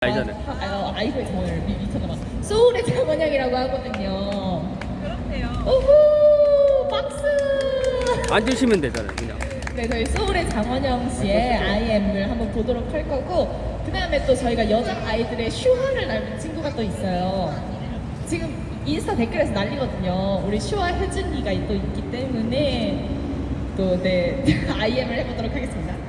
알잖아요. 아이고의 장원영 미쳤나봐. 소울의 장원영이라고 하거든요. 그렇대요. 우후 박수. 앉으시면 되잖아요, 그냥. 네, 저희 소울의 장원영 씨의 IM을 한번 보도록 할 거고, 그 다음에 또 저희가 여자 아이들의 슈화를 닮은 친구가 또 있어요. 지금 인스타 댓글에서 난리거든요. 우리 슈화 혜준이가 또 있기 때문에 또 네 IM을 해보도록 하겠습니다.